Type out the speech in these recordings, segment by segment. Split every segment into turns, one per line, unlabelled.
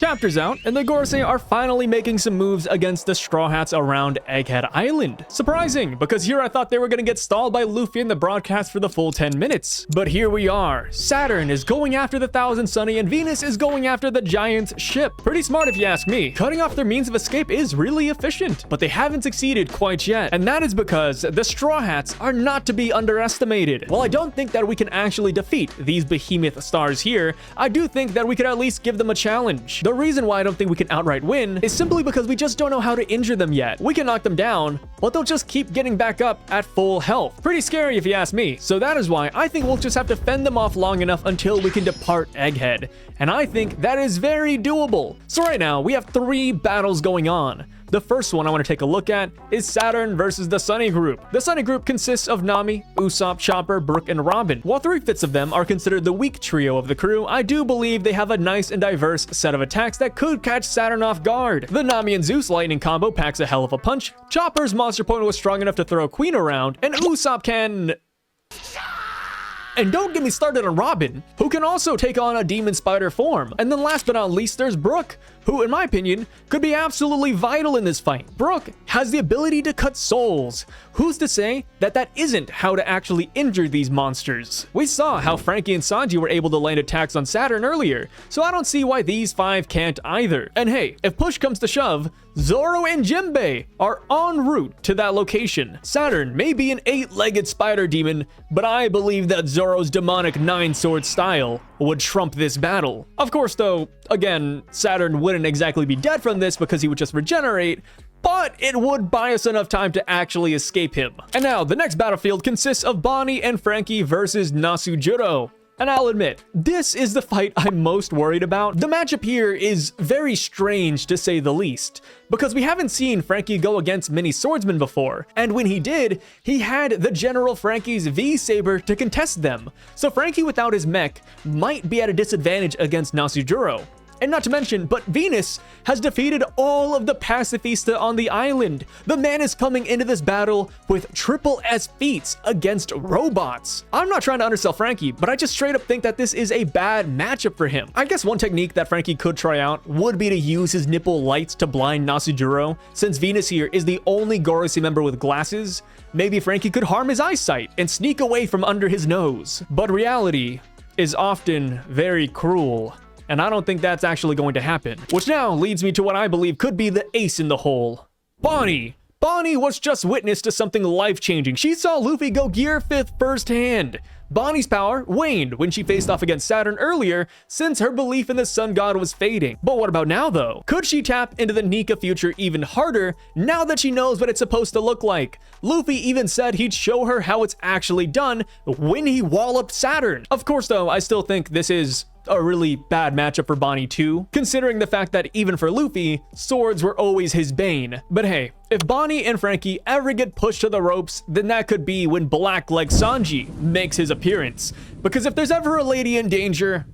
chapter's out, and the Gorosei are finally making some moves against the Straw Hats around Egghead Island. Surprising, because here I thought they were gonna get stalled by Luffy in the broadcast for the full 10 minutes. But here we are. Saturn is going after the Thousand Sunny, and Venus is going after the giant ship. Pretty smart if you ask me. Cutting off their means of escape is really efficient, but they haven't succeeded quite yet. And that is because the Straw Hats are not to be underestimated. While I don't think that we can actually defeat these behemoth stars here, I do think that we could at least give them a challenge. The reason why I don't think we can outright win is simply because we just don't know how to injure them yet. We can knock them down, but they'll just keep getting back up at full health. Pretty scary if you ask me. So that is why I think we'll just have to fend them off long enough until we can depart Egghead. And I think that is very doable. So right now, we have 3 battles going on. The first one I want to take a look at is Saturn versus the Sunny Group. The Sunny Group consists of Nami, Usopp, Chopper, Brook, and Robin. While 3/5 of them are considered the weak trio of the crew, I do believe they have a nice and diverse set of attacks that could catch Saturn off guard. The Nami and Zeus lightning combo packs a hell of a punch, Chopper's monster point was strong enough to throw Queen around, and Usopp can... And don't get me started on Robin, who can also take on a demon spider form. And then last but not least, there's Brook, who in my opinion, could be absolutely vital in this fight. Brook has the ability to cut souls. Who's to say that that isn't how to actually injure these monsters? We saw how Frankie and Sanji were able to land attacks on Saturn earlier, so I don't see why these 5 can't either. And hey, if push comes to shove, Zoro and Jinbei are en route to that location. Saturn may be an 8-legged spider demon, but I believe that Zoro's demonic 9-sword style would trump this battle. Of course though, again, Saturn wouldn't exactly be dead from this because he would just regenerate, but it would buy us enough time to actually escape him. And now, the next battlefield consists of Bonnie and Frankie versus Nasujuro. And I'll admit, this is the fight I'm most worried about. The matchup here is very strange to say the least, because we haven't seen Frankie go against many swordsmen before, and when he did, he had the General Frankie's V-Saber to contest them. So Frankie without his mech might be at a disadvantage against Nasujuro. And not to mention, but Venus has defeated all of the pacifista on the island. The man is coming into this battle with triple S feats against robots. I'm not trying to undersell Frankie, but I just straight up think that this is a bad matchup for him. I guess one technique that Frankie could try out would be to use his nipple lights to blind Nasujuro. Since Venus here is the only Gorosei member with glasses, maybe Frankie could harm his eyesight and sneak away from under his nose. But reality is often very cruel, and I don't think that's actually going to happen. Which now leads me to what I believe could be the ace in the hole. Bonnie! Bonnie was just witness to something life-changing. She saw Luffy go Gear 5th firsthand. Bonnie's power waned when she faced off against Saturn earlier, since her belief in the Sun God was fading. But what about now though? Could she tap into the Nika future even harder now that she knows what it's supposed to look like? Luffy even said he'd show her how it's actually done when he walloped Saturn. Of course though, I still think this is a really bad matchup for Bonnie too, considering the fact that even for Luffy, swords were always his bane. But hey, if Bonnie and Frankie ever get pushed to the ropes, then that could be when Black-Leg Sanji makes his appearance. Because if there's ever a lady in danger,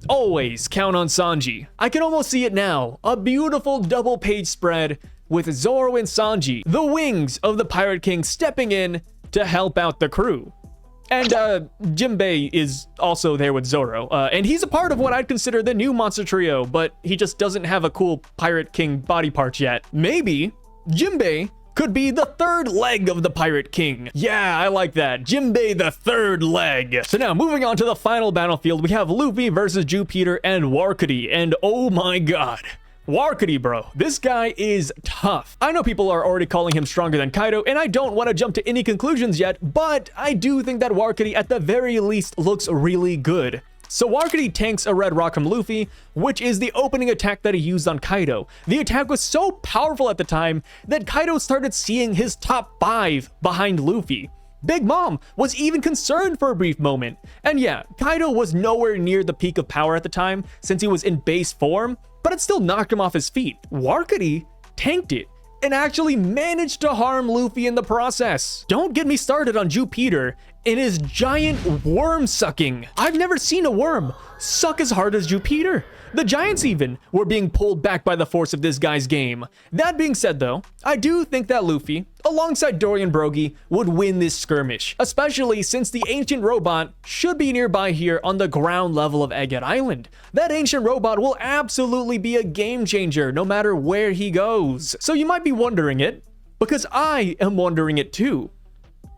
always count on Sanji. I can almost see it now, a beautiful double-page spread with Zoro and Sanji, the wings of the Pirate King, stepping in to help out the crew. And Jinbei is also there with Zoro, and he's a part of what I'd consider the new monster trio, but he just doesn't have a cool Pirate King body part yet. Maybe Jinbei could be the 3rd leg of the Pirate King. Yeah, I like that. Jinbei the 3rd leg. So now, moving on to the final battlefield, we have Luffy versus Jupiter and Warkody, and oh my god. Warkody, bro. This guy is tough. I know people are already calling him stronger than Kaido, and I don't want to jump to any conclusions yet, but I do think that Warkody at the very least looks really good. So Warkody tanks a red rock from Luffy, which is the opening attack that he used on Kaido. The attack was so powerful at the time that Kaido started seeing his top 5 behind Luffy. Big Mom was even concerned for a brief moment. And yeah, Kaido was nowhere near the peak of power at the time since he was in base form, but it still knocked him off his feet. Warkody tanked it and actually managed to harm Luffy in the process. Don't get me started on Jupiter and his giant worm sucking. I've never seen a worm suck as hard as Jupiter. The Giants even were being pulled back by the force of this guy's game. That being said though, I do think that Luffy, alongside Dorian Brogy, would win this skirmish, especially since the ancient robot should be nearby here on the ground level of Egghead Island. That ancient robot will absolutely be a game changer no matter where he goes. So you might be wondering it, because I am wondering it too.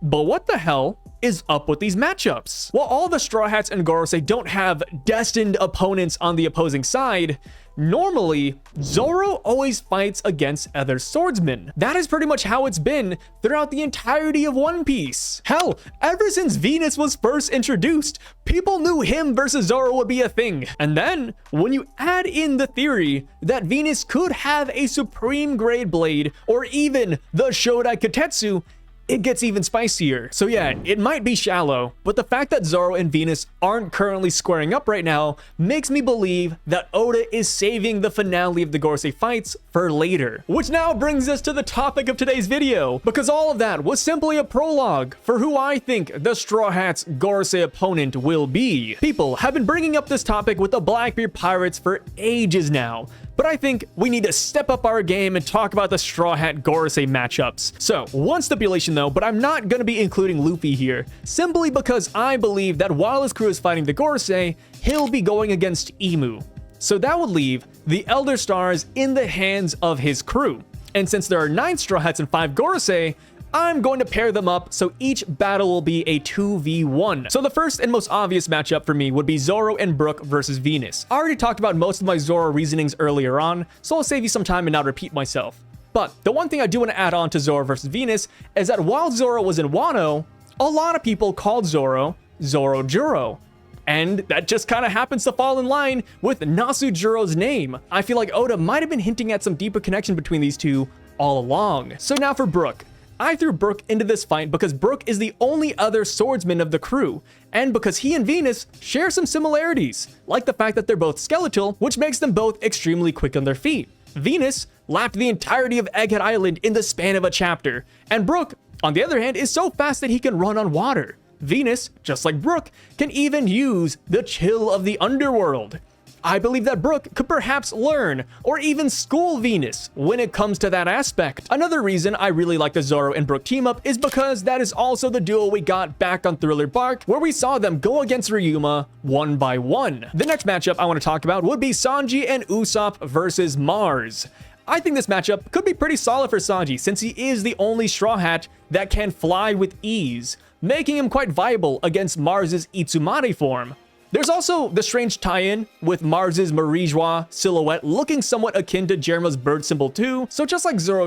But what the hell is up with these matchups? While all the Straw Hats and Gorosei don't have destined opponents on the opposing side, normally, Zoro always fights against other swordsmen. That is pretty much how it's been throughout the entirety of One Piece. Hell, ever since Venus was first introduced, people knew him versus Zoro would be a thing. And then, when you add in the theory that Venus could have a supreme grade blade, or even the Shodai Katetsu, it gets even spicier. So yeah, it might be shallow, but the fact that Zoro and Venus aren't currently squaring up right now makes me believe that Oda is saving the finale of the Gorosei fights for later. Which now brings us to the topic of today's video, because all of that was simply a prologue for who I think the Straw Hats' Gorosei opponent will be. People have been bringing up this topic with the Blackbeard Pirates for ages now, but I think we need to step up our game and talk about the Straw Hat Gorosei matchups. So, one stipulation though, but I'm not going to be including Luffy here, simply because I believe that while his crew is fighting the Gorosei, he'll be going against Imu. So that would leave the Elder Stars in the hands of his crew. And since there are 9 Straw Hats and 5 Gorosei, I'm going to pair them up so each battle will be a 2v1. So the first and most obvious matchup for me would be Zoro and Brook versus Venus. I already talked about most of my Zoro reasonings earlier on, so I'll save you some time and not repeat myself. But the one thing I do want to add on to Zoro versus Venus is that while Zoro was in Wano, a lot of people called Zoro Juro. And that just kind of happens to fall in line with Nasujuro's name. I feel like Oda might have been hinting at some deeper connection between these two all along. So now for Brook. I threw Brook into this fight because Brook is the only other swordsman of the crew, and because he and Venus share some similarities, like the fact that they're both skeletal, which makes them both extremely quick on their feet. Venus lapped the entirety of Egghead Island in the span of a chapter, and Brook, on the other hand, is so fast that he can run on water. Venus, just like Brook, can even use the chill of the underworld. I believe that Brook could perhaps learn or even school Venus when it comes to that aspect. Another reason I really like the Zoro and Brook team up is because that is also the duo we got back on Thriller Bark, where we saw them go against Ryuma one by one. The next matchup I want to talk about would be Sanji and Usopp versus Mars. I think this matchup could be pretty solid for Sanji since he is the only Straw Hat that can fly with ease, making him quite viable against Mars's Itsumade form. There's also the strange tie-in with Mars's Marijois silhouette looking somewhat akin to Jerma's bird symbol too, so just like Zoro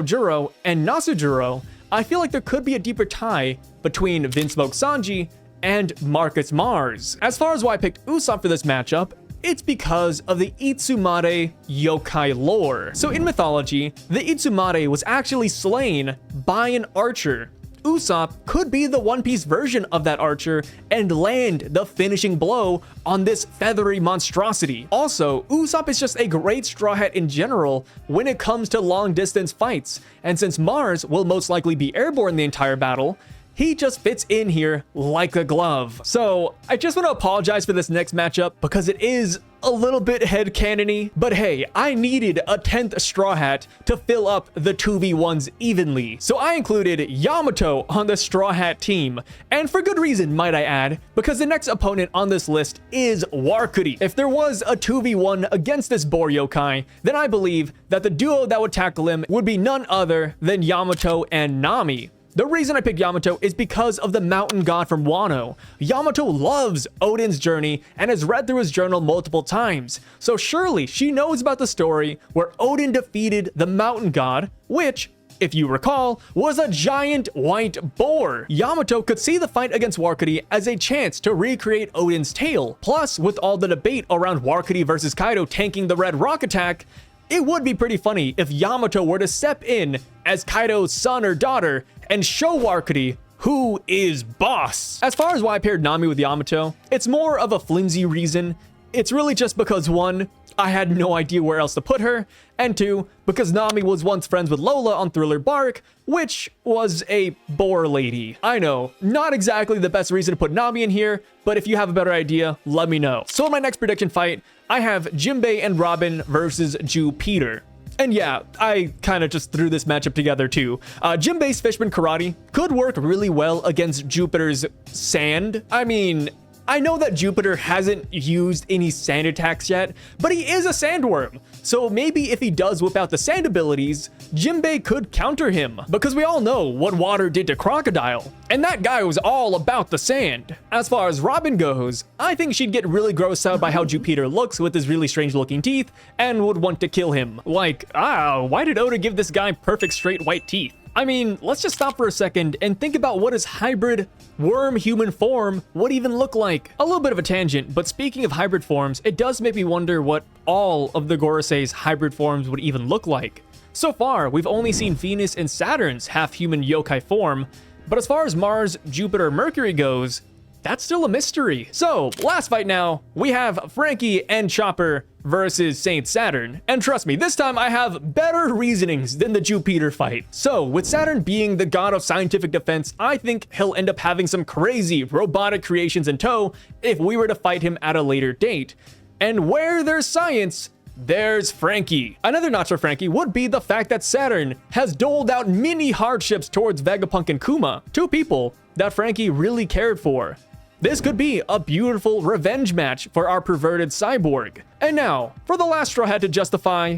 and Nasujuro, I feel like there could be a deeper tie between Vinsmoke Sanji and Marcus Mars. As far as why I picked Usopp for this matchup, it's because of the Itsumade yokai lore. So in mythology, the Itsumade was actually slain by an archer. Usopp could be the One Piece version of that archer and land the finishing blow on this feathery monstrosity. Also, Usopp is just a great Straw Hat in general when it comes to long distance fights, and since Mars will most likely be airborne the entire battle, he just fits in here like a glove. So I just want to apologize for this next matchup because it is a little bit headcanon-y, but hey, I needed a 10th Straw Hat to fill up the 2v1s evenly. So I included Yamato on the Straw Hat team, and for good reason, might I add, because the next opponent on this list is Warcudi. If there was a 2v1 against this boar yokai, then I believe that the duo that would tackle him would be none other than Yamato and Nami. The reason I picked Yamato is because of the mountain god from Wano. Yamato loves Odin's journey and has read through his journal multiple times, so surely she knows about the story where Odin defeated the mountain god, which, if you recall, was a giant white boar. Yamato could see the fight against Warcudi as a chance to recreate Odin's tale. Plus, with all the debate around Warcudi versus Kaido tanking the Red Rock attack, it would be pretty funny if Yamato were to step in as Kaido's son or daughter and show Warcudi who is boss. As far as why I paired Nami with Yamato, it's more of a flimsy reason. It's really just because one, I had no idea where else to put her, and 2, because Nami was once friends with Lola on Thriller Bark, which was a boar lady. I know, not exactly the best reason to put Nami in here, but if you have a better idea, let me know. So in my next prediction fight, I have Jinbei and Robin versus Jupiter. And yeah, I kind of just threw this matchup together too. Jinbei's Fishman Karate could work really well against Jupiter's sand. I mean, I know that Jupiter hasn't used any sand attacks yet, but he is a sandworm. So maybe if he does whip out the sand abilities, Jinbei could counter him, because we all know what water did to Crocodile, and that guy was all about the sand. As far as Robin goes, I think she'd get really grossed out by how Jupiter looks with his really strange looking teeth and would want to kill him. Like, why did Oda give this guy perfect straight white teeth? I mean, let's just stop for a second and think about what his hybrid worm-human form would even look like. A little bit of a tangent, but speaking of hybrid forms, it does make me wonder what all of the Gorosei's hybrid forms would even look like. So far, we've only seen Venus and Saturn's half-human yokai form, but as far as Mars, Jupiter, Mercury goes, that's still a mystery. So, last fight now, we have Frankie and Chopper versus Saint Saturn. And trust me, this time I have better reasonings than the Jupiter fight. So, with Saturn being the god of scientific defense, I think he'll end up having some crazy robotic creations in tow if we were to fight him at a later date. And where there's science, there's Frankie. Another notch for Frankie would be the fact that Saturn has doled out many hardships towards Vegapunk and Kuma, 2 people that Frankie really cared for. This could be a beautiful revenge match for our perverted cyborg. And now, for the last Straw Hat to justify,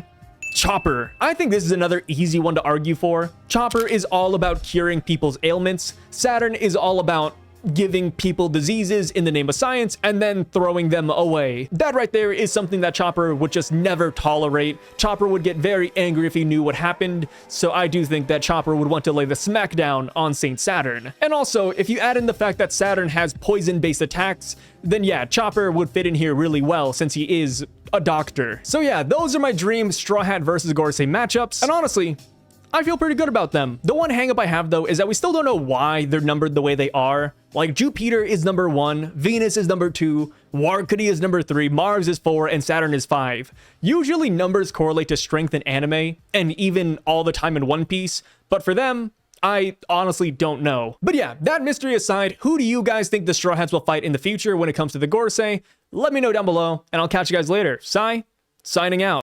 Chopper. I think this is another easy one to argue for. Chopper is all about curing people's ailments. Saturn is all about giving people diseases in the name of science and then throwing them away. That right there is something that Chopper would just never tolerate. Chopper would get very angry if he knew what happened, so I do think that Chopper would want to lay the smackdown on Saint Saturn. And also, if you add in the fact that Saturn has poison-based attacks, then yeah, Chopper would fit in here really well since he is a doctor. So yeah, those are my dream Straw Hat versus Gorosei matchups, and honestly, I feel pretty good about them. The one hangup I have though is that we still don't know why they're numbered the way they are. Like Jupiter is number 1, Venus is number 2, Warkity is number 3, Mars is 4, and Saturn is 5. Usually numbers correlate to strength in anime, and even all the time in One Piece, but for them, I honestly don't know. But yeah, that mystery aside, who do you guys think the Straw Hats will fight in the future when it comes to the Gorosei? Let me know down below, and I'll catch you guys later. Sai, signing out.